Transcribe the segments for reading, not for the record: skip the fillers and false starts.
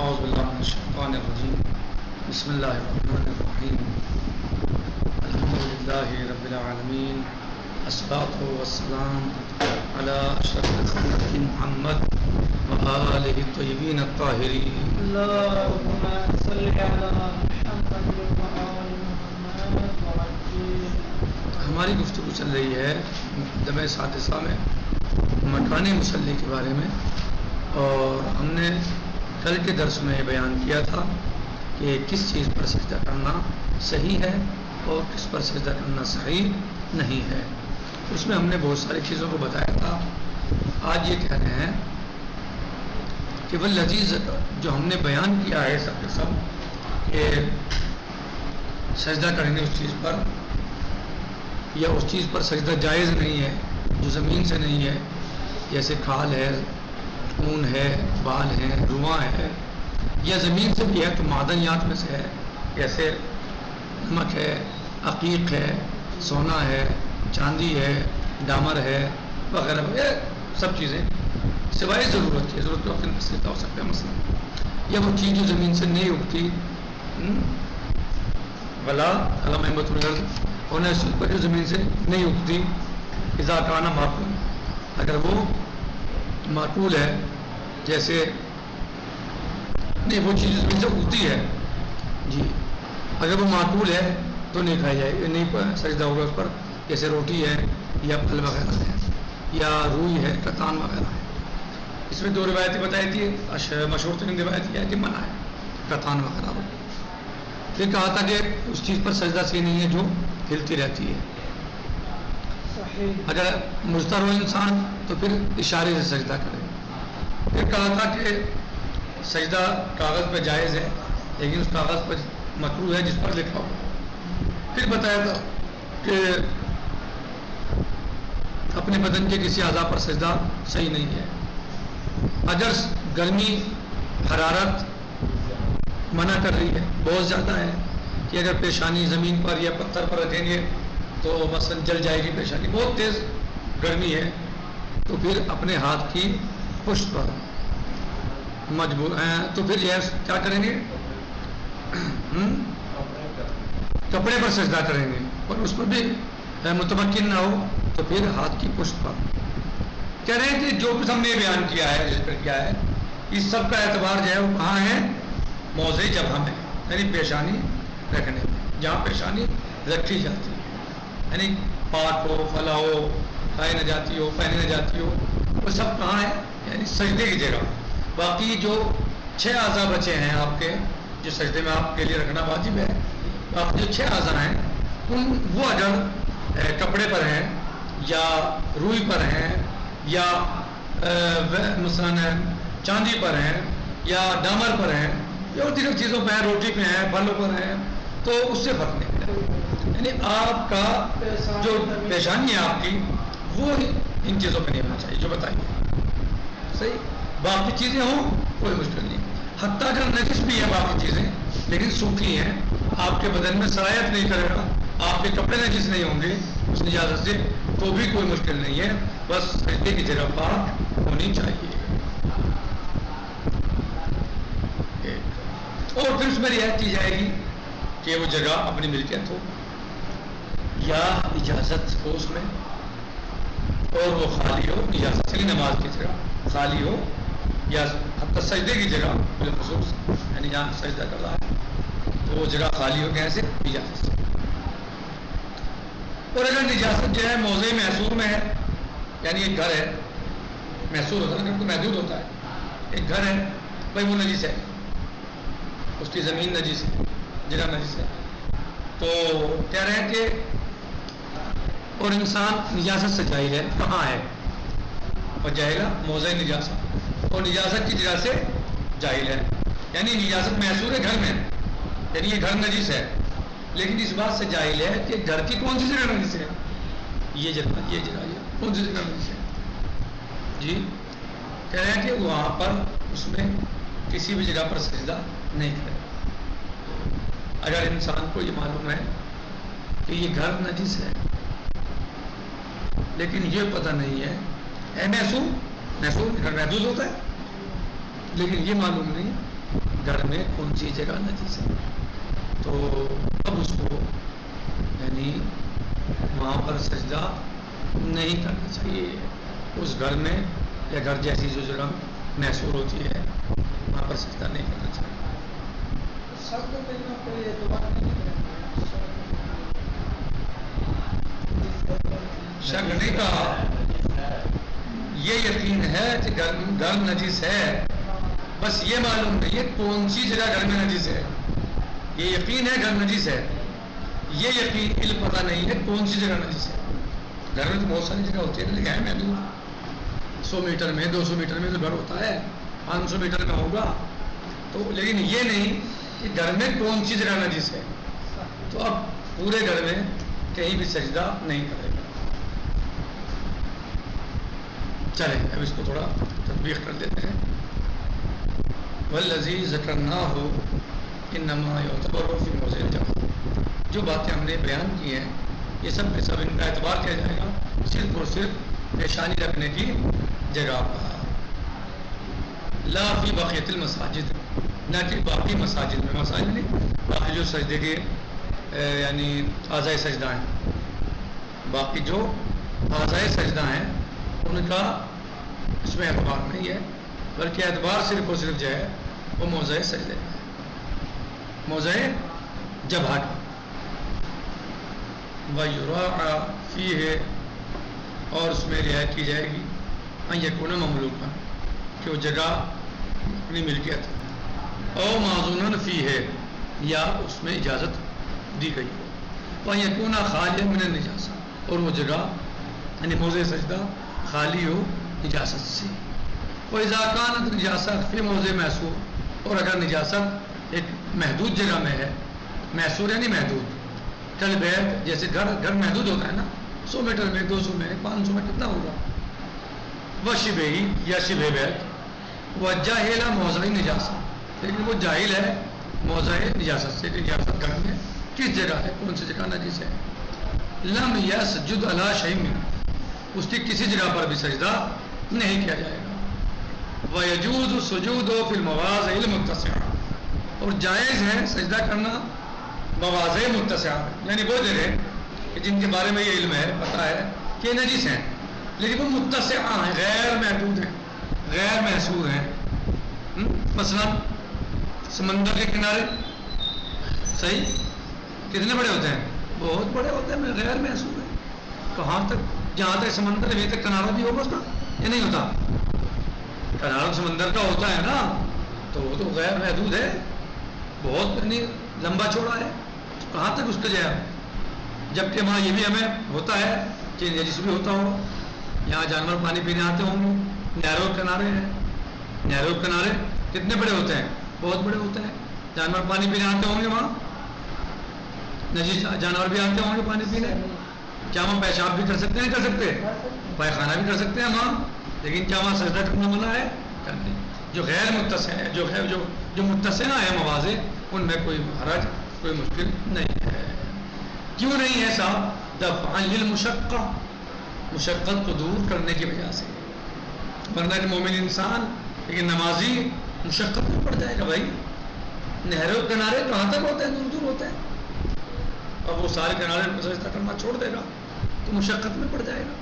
اعوذ باللہ من الشیطان الرجیم بسم اللہ الرحمن الرحیم الحمدللہ رب العالمین الصلاۃ والسلام علی اشرف خلق محمد وآلہ الطیبین الطاہرین اللہم صلی علی محمد وآل محمد وعجل. ہماری گفتگو چل رہی ہے جمع سادسہ میں مکان مصلی کے بارے میں، اور ہم نے کل کے درس میں بیان کیا تھا کہ کس چیز پر سجدہ کرنا صحیح ہے اور کس پر سجدہ کرنا صحیح نہیں ہے. اس میں ہم نے بہت ساری چیزوں کو بتایا تھا. آج یہ کہہ رہے ہیں کہ وہ لذیذ جو ہم نے بیان کیا ہے سب کے سب کہ سجدہ کریں گے اس چیز پر، یا اس چیز پر سجدہ جائز نہیں ہے جو زمین سے نہیں ہے، جیسے کھال ہے، خون ہے، بال ہے، رواں ہے، یا زمین سے بھی ہے تو معدنیات میں سے ہے، جیسے نمک ہے، عقیق ہے، سونا ہے، چاندی ہے، ڈامر ہے وغیرہ وغیرہ سب چیزیں سوائے ضرورت کی، ضرورت کے وقت سجدہ ہو سکتا ہے. مثلا یا وہ چیز جو زمین سے نہیں اگتی، ولا علم احمد الرد ہونا اس پر جو زمین سے نہیں اگتی، اذا کانا معقول، اگر وہ معقول ہے، جیسے نہیں وہ چیز زمین سے اگتی ہے جی، اگر وہ معقول ہے تو نہیں کھائی جائے گی، نہیں سجدہ ہوگا اس پر، جیسے روٹی ہے یا پھل وغیرہ ہے یا روئی ہے، کتان وغیرہ ہے. اس میں دو روایتیں بتائی تھی. مشہور ترین روایت یہ ہے کہ منع ہے کتان وغیرہ ہو. پھر کہا تھا کہ اس چیز پر سجدہ صحیح نہیں ہے جو ہلتی رہتی ہے. اگر مضطر ہو انسان تو پھر اشارے سے سجدہ کرے. پھر کہا تھا کہ سجدہ کاغذ پہ جائز ہے لیکن اس کاغذ پر مکروہ ہے جس پر لکھا ہو. پھر بتایا تھا کہ اپنے بدن کے کسی اعضاء پر سجدہ صحیح نہیں ہے. اگر گرمی حرارت منع کر رہی ہے، بہت زیادہ ہے کہ اگر پیشانی زمین پر یا پتھر پر رکھیں گے تو مثلا جل جائے گی پیشانی، بہت تیز گرمی ہے، تو پھر اپنے ہاتھ کی پشت پر مجبور ہیں تو پھر یہ کیا کریں گے، کپڑے پر سجدہ کریں گے، اور اس پر بھی متمکن نہ ہو تو پھر ہاتھ کی پشت پر. کہہ رہے ہیں کہ جو کچھ ہم نے بیان کیا ہے، جس پر کیا ہے، اس سب کا اعتبار جو ہے وہ کہاں ہے، موضع جبہہ میں، یعنی پیشانی رکھنے میں، جہاں پیشانی رکھی جاتی ہے، یعنی پاک ہو، فلا ہو، کھائے نہ جاتی ہو، پہنے نہ جاتی ہو، وہ سب کہاں ہے، یعنی سجدے کی جگہ. باقی جو 6 اعضاء بچے ہیں آپ کے جو سجدے میں آپ کے لیے رکھنا واجب ہے، باقی جو 6 اعضاء ہیں وہ اگر کپڑے پر ہیں یا روئی پر ہیں یا مثلا چاندی پر ہیں یا ڈامر پر ہیں یا دیگر چیزوں پہ ہیں، روٹی پہ ہیں، پھلوں پر ہیں، تو اس سے فرق نہیں پڑتا. یعنی آپ کا جو پیشانی ہے آپ کی وہ ان چیزوں پہ نہیں ہونا چاہیے جو بتائیے صحیح. باقی چیزیں ہوں کوئی مشکل نہیں، حتیٰ اگر نجس بھی ہے باقی چیزیں لیکن سوکھی ہیں، آپ کے بدن میں سرایت نہیں کرے گا، آپ کے کپڑے نجس نہیں ہوں گے اس نجاست سے، تو بھی کوئی مشکل نہیں ہے، بس سجدے کی جگہ پاک ہونی چاہیے. اور پھر اس میں رعایت کی جائے گی کہ وہ جگہ اپنی ملکیت ہو یا اجازت ہو اس میں، اور وہ خالی ہو، اجازت سے نماز کی جگہ خالی ہو، یا حتی سجدے کی جگہ بالخصوص، یعنی جہاں سجدہ کر رہا ہے تو وہ جگہ خالی ہو کیسے، اجازت سے. اور اگر نجاست جو ہے موضع محصور میں ہے، یعنی ایک گھر ہے، محصور ہوتا ہے تو محدود ہوتا ہے، ایک گھر ہے بھائی وہ نجس ہے، اس کی زمین نجس ہے، جگہ نجس ہے، تو کہہ رہے ہیں کہ اور انسان نجاست سے جاہل ہے، کہاں ہے، اور جاہل موضع نجاست، اور نجاست کی جگہ سے جاہل ہے، یعنی نجاست محصور ہے گھر میں، یعنی یہ گھر نجس ہے لیکن اس بات سے جاہل ہے کہ گھر کی کون سی جگہ نجس ہے، یہ جگہ یہ کون سی جگہ نجس ہے جی. کہہ رہے ہیں کہ وہاں پر اس میں کسی بھی جگہ پر سجدہ نہیں کرے. اگر انسان کو یہ معلوم ہے کہ یہ گھر نجس ہے لیکن یہ پتہ نہیں ہے محسوس گھر محدود ہوتا ہے لیکن یہ معلوم نہیں گھر میں کون سی جگہ نجیس ہے، تو اب اس کو یعنی وہاں پر سجدہ نہیں کرنا چاہیے، اس گھر میں یا گھر جیسی جو جگہ محسور ہوتی ہے وہاں پر سجدہ نہیں کرنا چاہیے۔ شرط پہ نہ کوئی اعتبار نہیں ہے، شک نہیں کہا، یہ یقین ہے کہ گھر نجیس ہے، بس یہ معلوم نہیں ہے کون سی جگہ گھر میں نجیس ہے۔ یہ یقین ہے گھر نجیس ہے، یہ یقین علم پتہ نہیں ہے کون سی جگہ نجیس ہے۔ گھر میں تو بہت ساری جگہ ہوتی ہے، لیکن ہے محدود، 100 میٹر میں 200 میٹر میں تو گھر ہوتا ہے، 500 میٹر میں ہوگا تو، لیکن یہ نہیں کہ گھر میں کون سی جگہ نجیس ہے، تو اب پورے گھر میں کہیں بھی سجدہ نہیں کرے گا۔ چلیں اب اس کو تھوڑا تطبیق کر دیتے ہیں۔ والذی ذکرناہ انما یعتبر فی موضع الجمع، جو باتیں ہم نے بیان کی ہیں یہ سب کے سب ان کا اعتبار کیا جائے گا صرف اور صرف پیشانی رکھنے کی جگہ پر، لا فی بقیت المساجد، نہ کہ باقی مساجد میں، مساجد نہیں باقی جو سجدے کے یعنی اعضائے سجدہ ہیں، باقی جو اعضائے سجدہ ہیں ان کا اس میں اعتبار نہیں ہے، بلکہ اعتبار صرف اور صرف جو ہے وہ موضع سجدے کا ہے، موضع جبہہ کا۔ وَيُرَاعَ فِيهِ، اور اس میں رعایت کی جائے گی، ان یکون مملوکا، کہ وہ جگہ اپنی ملکیت ہے، او معذونن فیہ، یا اس میں اجازت دی گئی ہو، وَأَن یکون خالیًا من النجاسہ، اور وہ جگہ یعنی موضع سجدہ خالی ہو نجاست سے۔ وَإِذَا كَانَتْ نِجَاسَةٌ فِي مَوْضِعٍ مَحْصُورٍ، اور اگر نجاست ایک محدود جگہ میں ہے، محصور یعنی محدود، کل بیت جیسے گھر محدود ہوتا ہے نا، 100 میٹر میں 200 میں 500 میں کتنا ہوگا، وہ شبہ ہی یا شبہ بیت، وہ جاہل موضع نجاست، لیکن وہ جاہل ہے موضع نجاست سے، نجاست گھر میں کس جگہ ہے، کون سی جگہ نجیس ہے۔ لم یسجد علی شیء من، اس کی کسی جگہ پر بھی سجدہ نہیں کیا جائے گا۔ وَيَجُوزُ السُّجُودُ فِي الْمَوَاضِعِ الْمُتَّسِعَةِ، اور جائز ہے سجدہ کرنا مواضع متسعہ، یعنی وہ جگہ کہ جن کے بارے میں یہ علم ہے، پتہ ہے کہ نجیس ہیں لیکن وہ متسعہ ہیں، غیر محدود ہیں، غیر محصور ہیں۔ مثلا سمندر کے کنارے، صحیح، کتنے بڑے ہوتے ہیں، بہت بڑے ہوتے ہیں، غیر محصور ہیں، کہاں تک، جہاں تک سمندر ابھی تک کنارہ بھی ہوگا اس کا، یہ نہیں ہوتا، کنارہ سمندر کا ہوتا ہے نا، تو وہ تو غیر محدود ہے، بہت لمبا چوڑا ہے، کہاں تک اس کا جائے، جبکہ وہاں یہ بھی ہمیں ہوتا ہے کہ نجس بھی ہوتا ہو، یہاں جانور پانی پینے آتے ہوں گے، نہروں کے کنارے ہیں، نہروں کے کنارے کتنے بڑے ہوتے ہیں، بہت بڑے ہوتے ہیں، جانور پانی پینے آتے ہوں گے، وہاں نجس جانور بھی آتے ہوں گے پانی پینے، کیا وہاں پیشاب بھی کر سکتے ہیں، کر سکتے ہیں، پائخانہ بھی کر سکتے ہیں وہاں، لیکن کیا وہاں سجدہ کرنا منع ہے، کرنے۔ جو غیر متسع ہے، جو متسع ہے مواضع، ان میں کوئی حرج، کوئی مشکل نہیں ہے۔ کیوں نہیں ہے صاحب؟ دفعا للمشقہ، مشقت کو دور کرنے کی وجہ سے، ورنہ کہ مومن انسان لیکن نمازی مشقت میں پڑ جائے گا بھائی، نہروں کنارے کہاں تک ہوتے ہیں، دور دور ہوتے ہیں، اب وہ سارے کنارے میں سجدہ کرنا چھوڑ دے گا تو مشقت میں پڑ جائے گا،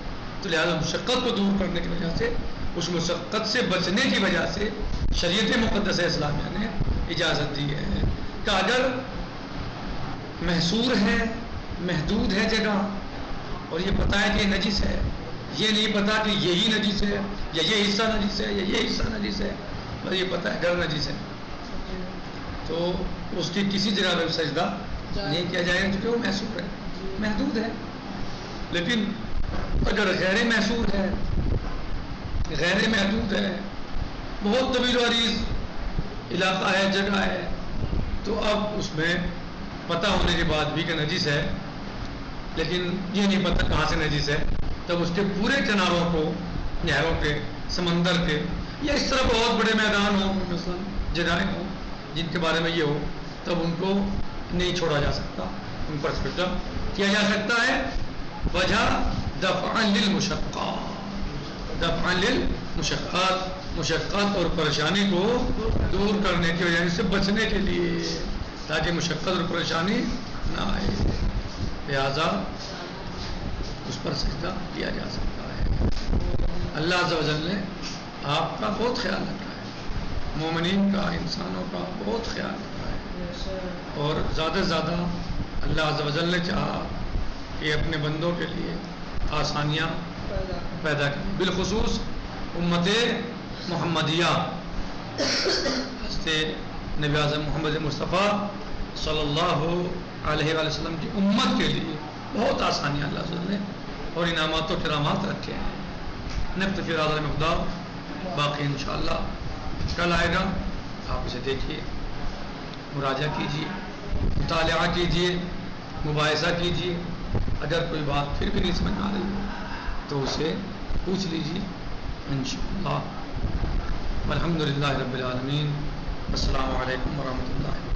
تو لہٰذا مشقت کو دور کرنے کی وجہ سے، اس مشقت سے بچنے کی وجہ سے شریعت مقدسہ اسلامیہ نے اجازت دی ہے کہ اگر محصور ہے، محدود ہے جگہ، اور یہ پتہ ہے کہ یہ نجس ہے، یہ نہیں پتا کہ یہی نجس ہے یا یہ حصہ نجس ہے یا یہ حصہ نجس ہے، بس یہ پتہ ہے گھر نجس ہے، تو اس کی کسی جگہ میں سجدہ نہیں کیا جائے گا کیونکہ وہ محصور ہے، محدود ہے۔ لیکن اگر غیر محصور ہے، غیر محدود ہے، بہت طویل و عریض علاقہ ہے، جگہ ہے، تو اب اس میں پتہ ہونے کے بعد بھی کہ نجس ہے، لیکن یہ نہیں پتہ کہاں سے نجس ہے، تب اس کے پورے کناروں کو، نہروں کے، سمندر کے، یا اس طرح بہت بڑے میدان ہوں، مثلا جگہیں ہوں جن کے بارے میں یہ ہو، تب ان کو نہیں چھوڑا جا سکتا، ان پر سجدہ کیا جا سکتا ہے۔ وجہ دفعا للمشقات، دفعا للمشقات، مشقت اور پریشانی کو دور کرنے کی وجہ سے بچنے کے لیے، تاکہ مشقت اور پریشانی نہ آئے، لہذا اس پر سجدہ کیا جا سکتا ہے۔ اللہ عز و جل نے آپ کا بہت خیال رکھا ہے، مومنین کا، انسانوں کا بہت خیال رکھا ہے، اور زیادہ سے زیادہ اللہ عز و جل نے چاہا کہ اپنے بندوں کے لیے آسانیاں پیدا کی، بالخصوص امت محمدیہ، حضرت نبی اعظم محمد مصطفیٰ صلی اللہ علیہ وآلہ وسلم کی امت کے لیے بہت آسانیاں اللہ عز و جل نے اور انعامات و کرامات رکھے ہیں۔ نکتفی بہذا المقدار، باقی انشاءاللہ کل آئے گا، آپ اسے دیکھیے، مراجعہ کیجیے، مطالعہ کیجیے، مباحثہ کیجیے، اگر کوئی بات پھر بھی نہیں سمجھ آ رہی ہو تو اسے پوچھ لیجیے انشاءاللہ۔ والحمدللہ رب العالمین، السلام علیکم ورحمۃ اللہ۔